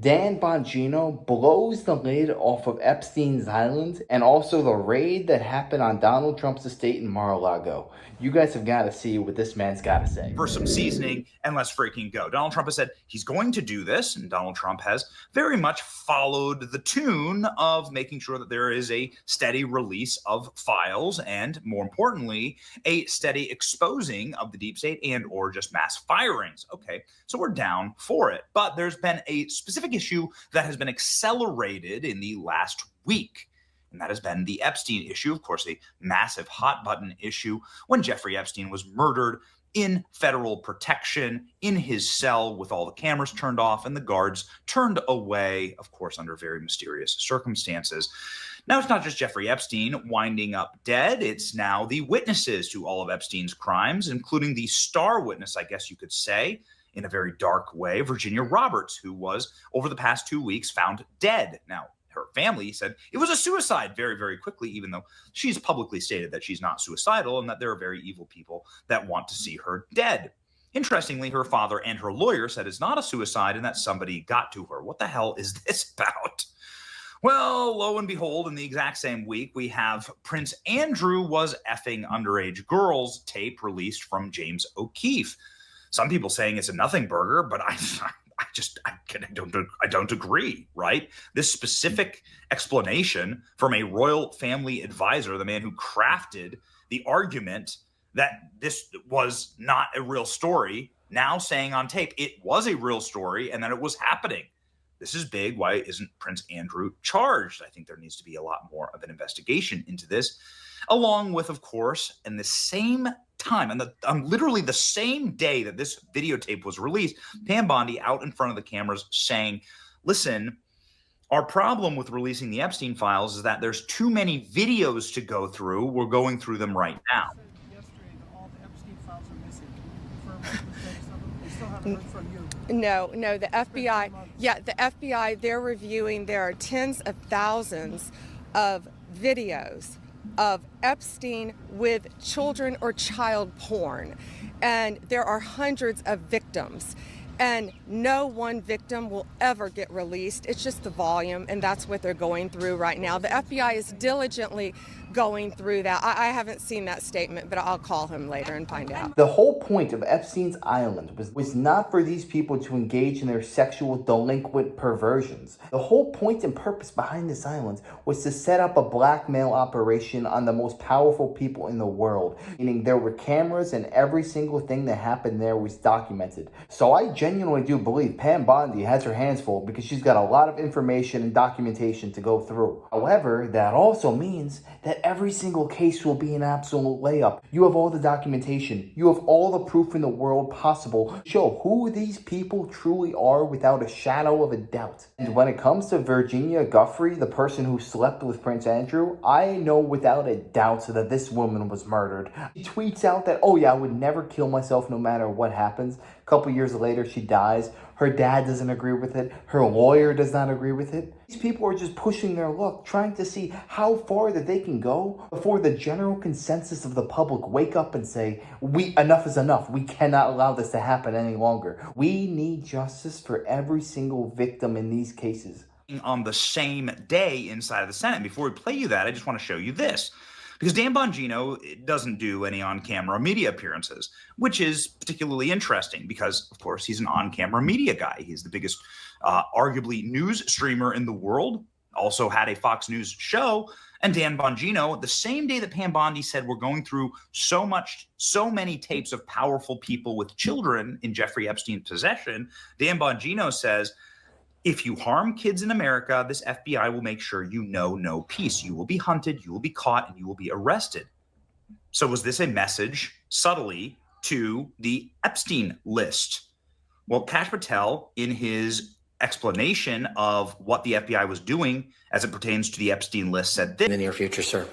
Dan Bongino blows the lid off of Epstein's Island and also the raid that happened on Donald Trump's estate in Mar-a-Lago. You guys have got to see what this man's got to say. For some seasoning, and let's freaking go. Donald Trump has said he's going to do this, and Donald Trump has very much followed the tune of making sure that there is a steady release of files and, more importantly, a steady exposing of the deep state and or just mass firings. Okay, so we're down for it. But there's been a specific issue that has been accelerated in the last week. And that has been the Epstein issue, of course, a massive hot button issue when Jeffrey Epstein was murdered in federal protection in his cell with all the cameras turned off and the guards turned away, of course, under very mysterious circumstances. Now, it's not just Jeffrey Epstein winding up dead. It's now the witnesses to all of Epstein's crimes, including the star witness, I guess you could say, in a very dark way, Virginia Roberts, who was, over the past 2 weeks, found dead. Now, her family said it was a suicide very, very quickly, even though she's publicly stated that she's not suicidal and that there are very evil people that want to see her dead. Interestingly, her father and her lawyer said it's not a suicide and that somebody got to her. What the hell is this about? Well, lo and behold, in the exact same week, we have Prince Andrew was effing underage girls tape released from James O'Keefe. Some people saying it's a nothing burger, but I don't agree, right? This specific explanation from a royal family advisor, the man who crafted the argument that this was not a real story, now saying on tape it was a real story and that it was happening. This is big. Why isn't Prince Andrew charged? I think there needs to be a lot more of an investigation into this, along with, of course, in the same time, and literally the same day that this videotape was released, Pam Bondi out in front of the cameras saying, listen, our problem with releasing the Epstein files is that there's too many videos to go through. We're going through them right now. Yesterday, all the Epstein files are missing. They still haven't heard from you. No, the FBI, the FBI, they're reviewing, there are tens of thousands of videos of Epstein with children or child porn. And there are hundreds of victims. And no one victim will ever get released. It's just the volume, and that's what they're going through right now. The FBI is diligently going through that. I haven't seen that statement, but I'll call him later and find out. The whole point of Epstein's Island was not for these people to engage in their sexual delinquent perversions. The whole point and purpose behind this island was to set up a blackmail operation on the most powerful people in the world, meaning there were cameras and every single thing that happened there was documented. So I genuinely do believe Pam Bondi has her hands full because she's got a lot of information and documentation to go through. However, that also means that every single case will be an absolute layup. You have all the documentation. You have all the proof in the world possible to show who these people truly are without a shadow of a doubt. And when it comes to Virginia Giuffre, the person who slept with Prince Andrew, I know without a doubt that this woman was murdered. She tweets out that, oh yeah, I would never kill myself no matter what happens. A couple years later, she dies. Her dad doesn't agree with it. Her lawyer does not agree with it. These people are just pushing their luck, trying to see how far that they can go before the general consensus of the public wake up and say, enough is enough. We cannot allow this to happen any longer. We need justice for every single victim in these cases. On the same day inside of the Senate. Before we play you that, I just want to show you this. Because Dan Bongino doesn't do any on-camera media appearances, which is particularly interesting because, of course, he's an on-camera media guy. He's the biggest, arguably, news streamer in the world, also had a Fox News show. And Dan Bongino, the same day that Pam Bondi said we're going through so many tapes of powerful people with children in Jeffrey Epstein's possession, Dan Bongino says, if you harm kids in America, this FBI will make sure you know no peace. You will be hunted, you will be caught, and you will be arrested. So was this a message, subtly, to the Epstein list? Well, Kash Patel, in his explanation of what the FBI was doing as it pertains to the Epstein list, said this. In the near future, sir.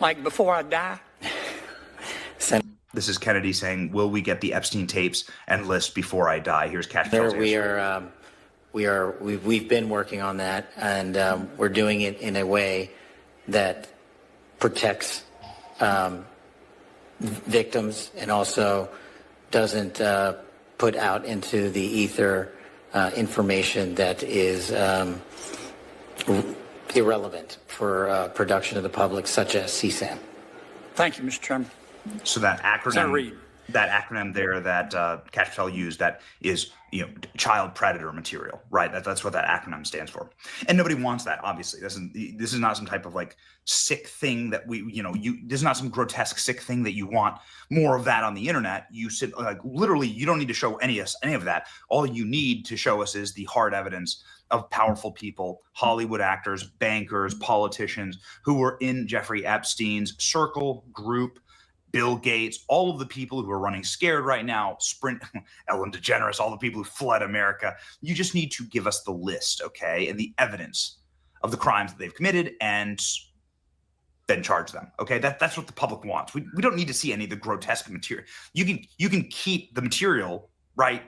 Like before I die? This is Kennedy saying, will we get the Epstein tapes and list before I die? Here's Kash Patel's answer. We've been working on that, and we're doing it in a way that protects victims and also doesn't put out into the ether information that is irrelevant for production of the public, such as CSAM. Thank you, Mr. Chairman. So that Senator acronym, Reid. that acronym there that Cash Patel used, that is, child predator material, right? That's what that acronym stands for. And nobody wants that, obviously. This is not some type of like sick thing that this is not some grotesque sick thing that you want more of that on the internet. You sit like literally, you don't need to show any of that. All you need to show us is the hard evidence of powerful people, Hollywood actors, bankers, politicians who were in Jeffrey Epstein's circle, group, Bill Gates, all of the people who are running scared right now, Sprint, Ellen DeGeneres, all the people who fled America. You just need to give us the list, okay, and the evidence of the crimes that they've committed and then charge them, okay? That's what the public wants. We don't need to see any of the grotesque material. You can keep the material, right?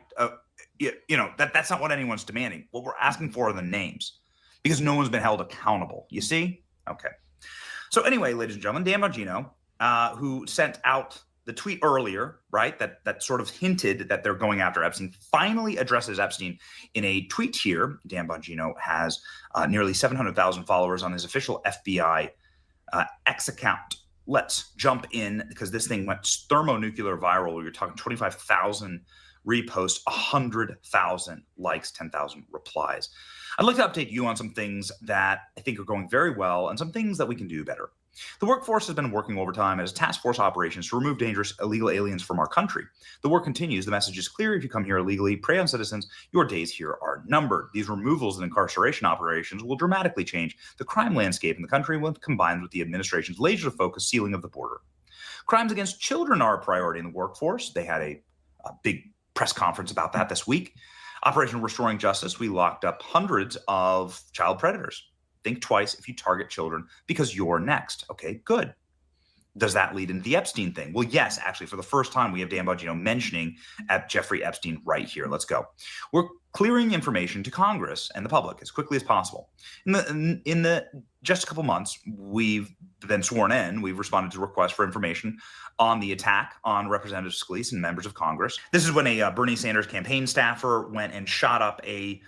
That's not what anyone's demanding. What we're asking for are the names because no one's been held accountable, you see? Okay. So anyway, ladies and gentlemen, Dan Bongino, who sent out the tweet earlier, right, that sort of hinted that they're going after Epstein, finally addresses Epstein in a tweet here. Dan Bongino has nearly 700,000 followers on his official FBI X account. Let's jump in because this thing went thermonuclear viral. You're talking 25,000 reposts, 100,000 likes, 10,000 replies. I'd like to update you on some things that I think are going very well and some things that we can do better. The workforce has been working overtime as task force operations to remove dangerous illegal aliens from our country. The work continues. The message is clear. If you come here illegally, prey on citizens, your days here are numbered. These removals and incarceration operations will dramatically change the crime landscape in the country when combined with the administration's laser-focused sealing of the border. Crimes against children are a priority in the workforce. They had a big press conference about that this week. Operation Restoring Justice, we locked up hundreds of child predators. Think twice if you target children because you're next. Okay, good. Does that lead into the Epstein thing? Well, yes, actually, for the first time, we have Dan Bongino mentioning Jeffrey Epstein right here. Let's go. We're clearing information to Congress and the public as quickly as possible. In the just a couple months, we've been sworn in. We've responded to requests for information on the attack on Representative Scalise and members of Congress. This is when a Bernie Sanders campaign staffer went and shot up a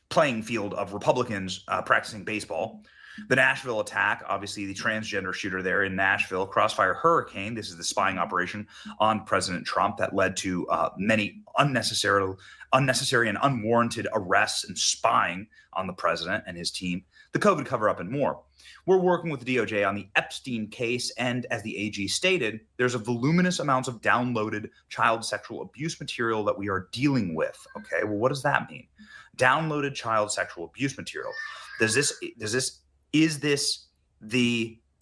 playing field of Republicans practicing baseball. The Nashville attack, obviously the transgender shooter there in Nashville, Crossfire Hurricane. This is the spying operation on President Trump that led to many unnecessary and unwarranted arrests and spying on the president and his team, the COVID cover-up and more. We're working with the DOJ on the Epstein case, and as the AG stated, there's a voluminous amounts of downloaded child sexual abuse material that we are dealing with. Okay, well, what does that mean? Downloaded child sexual abuse material. Is this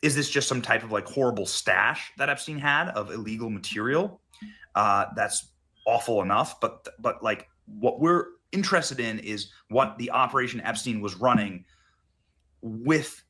just some type of like horrible stash that Epstein had of illegal material? That's awful enough, but like what we're interested in is what the Operation Epstein was running with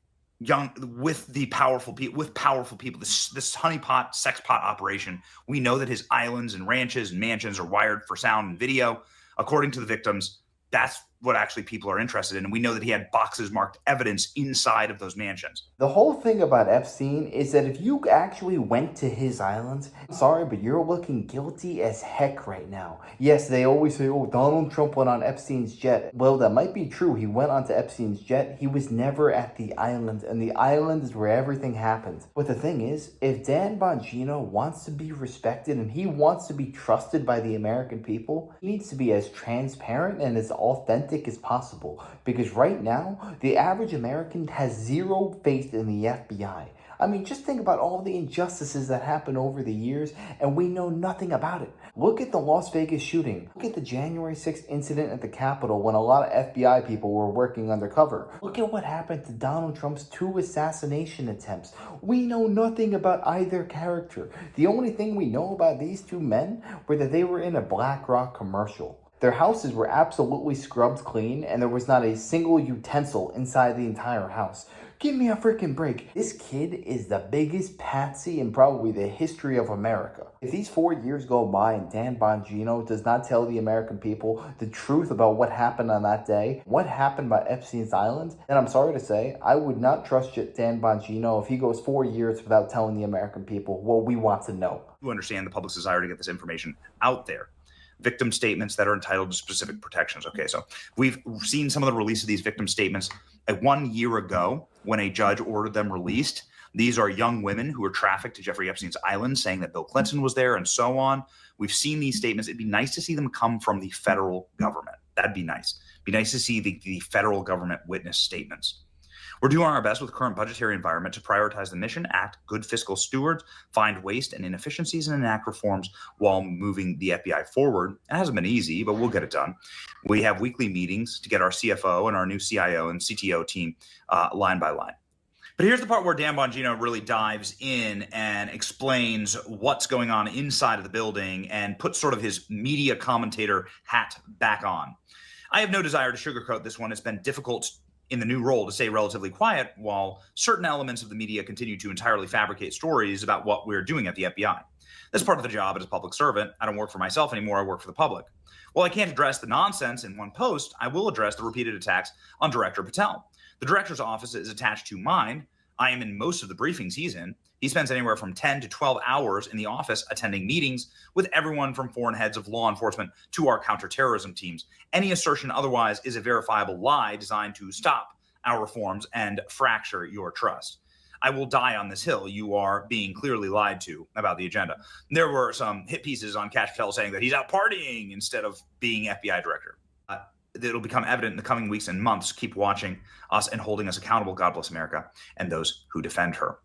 powerful people, this honeypot, sex pot operation. We know that his islands and ranches and mansions are wired for sound and video. According to the victims, that's what actually people are interested in. And we know that he had boxes marked evidence inside of those mansions. The whole thing about Epstein is that if you actually went to his island, I'm sorry, but you're looking guilty as heck right now. Yes, they always say, oh, Donald Trump went on Epstein's jet. Well, that might be true. He went onto Epstein's jet. He was never at the island, and the island is where everything happens. But the thing is, if Dan Bongino wants to be respected and he wants to be trusted by the American people, he needs to be as transparent and as authentic as possible, because right now the average American has zero faith in the FBI. I mean, just think about all the injustices that happened over the years and we know nothing about it. Look at the Las Vegas shooting. Look at the January 6th incident at the Capitol when a lot of FBI people were working undercover. Look at what happened to Donald Trump's 2 assassination attempts. We know nothing about either character. The only thing we know about these 2 men were that they were in a BlackRock commercial. Their houses were absolutely scrubbed clean, and there was not a single utensil inside the entire house. Give me a freaking break. This kid is the biggest patsy in probably the history of America. If these 4 years go by and Dan Bongino does not tell the American people the truth about what happened on that day, what happened by Epstein's Island, then I'm sorry to say, I would not trust Dan Bongino if he goes 4 years without telling the American people what we want to know. You understand the public's desire to get this information out there. victim statements that are entitled to specific protections. Okay, so we've seen some of the release of these victim statements 1 year ago when a judge ordered them released. These are young women who were trafficked to Jeffrey Epstein's island, saying that Bill Clinton was there and so on. We've seen these statements. It'd be nice to see them come from the federal government. That'd be nice. It'd be nice to see the federal government witness statements. We're doing our best with the current budgetary environment to prioritize the mission, act good fiscal stewards, find waste and inefficiencies, and enact reforms while moving the FBI forward. It hasn't been easy, but we'll get it done. We have weekly meetings to get our CFO and our new CIO and CTO team line by line. But here's the part where Dan Bongino really dives in and explains what's going on inside of the building and puts sort of his media commentator hat back on. I have no desire to sugarcoat this one. It's been difficult in the new role to stay relatively quiet while certain elements of the media continue to entirely fabricate stories about what we're doing at the FBI. That's part of the job as a public servant. I don't work for myself anymore. I work for the public. While I can't address the nonsense in one post, I will address the repeated attacks on Director Patel. The director's office is attached to mine. I am in most of the briefings he's in. He spends anywhere from 10 to 12 hours in the office attending meetings with everyone from foreign heads of law enforcement to our counterterrorism teams. Any assertion otherwise is a verifiable lie designed to stop our reforms and fracture your trust. I will die on this hill. You are being clearly lied to about the agenda. There were some hit pieces on Kash Patel saying that he's out partying instead of being FBI director. It'll become evident in the coming weeks and months. Keep watching us and holding us accountable. God bless America and those who defend her.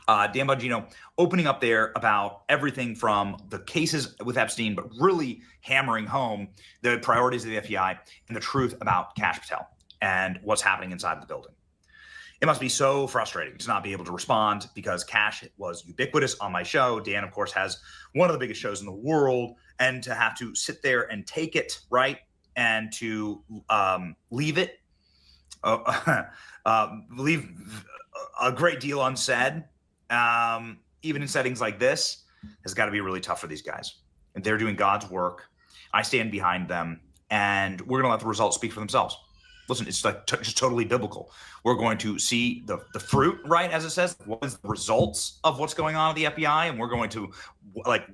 Dan Bongino opening up there about everything from the cases with Epstein, but really hammering home the priorities of the FBI and the truth about Kash Patel and what's happening inside of the building. It must be so frustrating to not be able to respond because Kash was ubiquitous on my show. Dan, of course, has one of the biggest shows in the world, and to have to sit there and take it, right, and to leave it, leave a great deal unsaid, even in settings like this, has got to be really tough for these guys. And they're doing God's work. I stand behind them, and we're going to let the results speak for themselves. Listen, it's like just totally biblical. We're going to see the fruit, right, as it says. What is the results of what's going on at the FBI? And we're going to like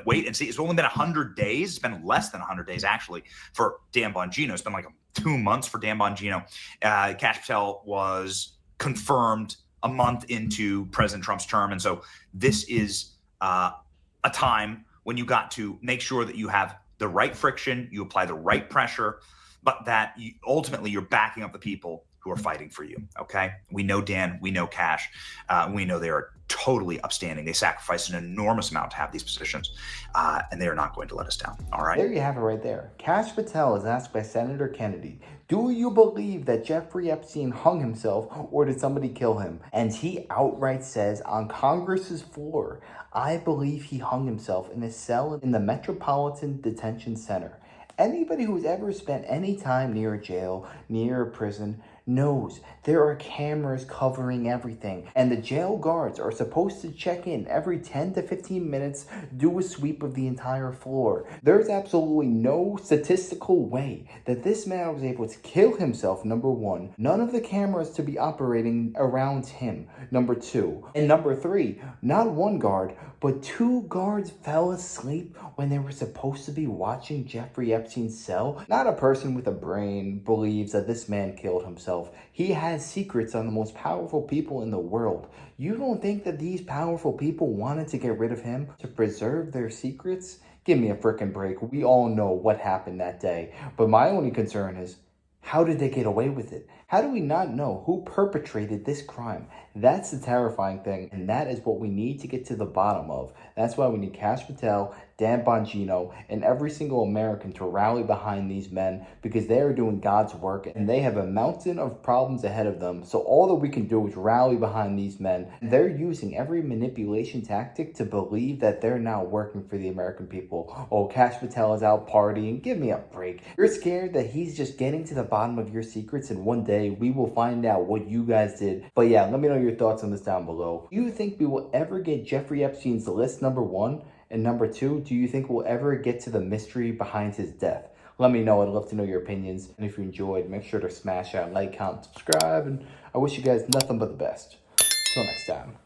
wait and see. It's only been 100 days. It's been less than 100 days, actually, for Dan Bongino. It's been like 2 months for Dan Bongino. Kash Patel was confirmed a month into President Trump's term. And so this is a time when you got to make sure that you have the right friction, you apply the right pressure, but that ultimately you're backing up the people who are fighting for you, okay? We know Dan, we know Kash, we know they are totally upstanding. They sacrificed an enormous amount to have these positions, and they are not going to let us down, all right? There you have it right there. Kash Patel is asked by Senator Kennedy, do you believe that Jeffrey Epstein hung himself or did somebody kill him? And he outright says on Congress's floor, I believe he hung himself in a cell in the Metropolitan Detention Center. Anybody who's ever spent any time near a jail, near a prison, knows there are cameras covering everything, and the jail guards are supposed to check in every 10 to 15 minutes, do a sweep of the entire floor. There's absolutely no statistical way that this man was able to kill himself, number one. None of the cameras to be operating around him, number two. And number three, not one guard, but 2 guards fell asleep when they were supposed to be watching Jeffrey Epstein's cell. Not a person with a brain believes that this man killed himself. He has secrets on the most powerful people in the world. You don't think that these powerful people wanted to get rid of him to preserve their secrets? Give me a frickin' break. We all know what happened that day. But my only concern is, how did they get away with it? How do we not know who perpetrated this crime? That's the terrifying thing, and that is what we need to get to the bottom of. That's why we need Kash Patel, Dan Bongino, and every single American to rally behind these men, because they are doing God's work and they have a mountain of problems ahead of them. So all that we can do is rally behind these men. They're using every manipulation tactic to believe that they're now working for the American people. Oh, Kash Patel is out partying. Give me a break. You're scared that he's just getting to the bottom of your secrets, and one day we will find out what you guys did. But yeah, let me know your thoughts on this down below. Do you think we will ever get Jeffrey Epstein's list, number 1? And number 2, do you think we'll ever get to the mystery behind his death? Let me know. I'd love to know your opinions. And if you enjoyed, make sure to smash that like, comment, subscribe. And I wish you guys nothing but the best. Till next time.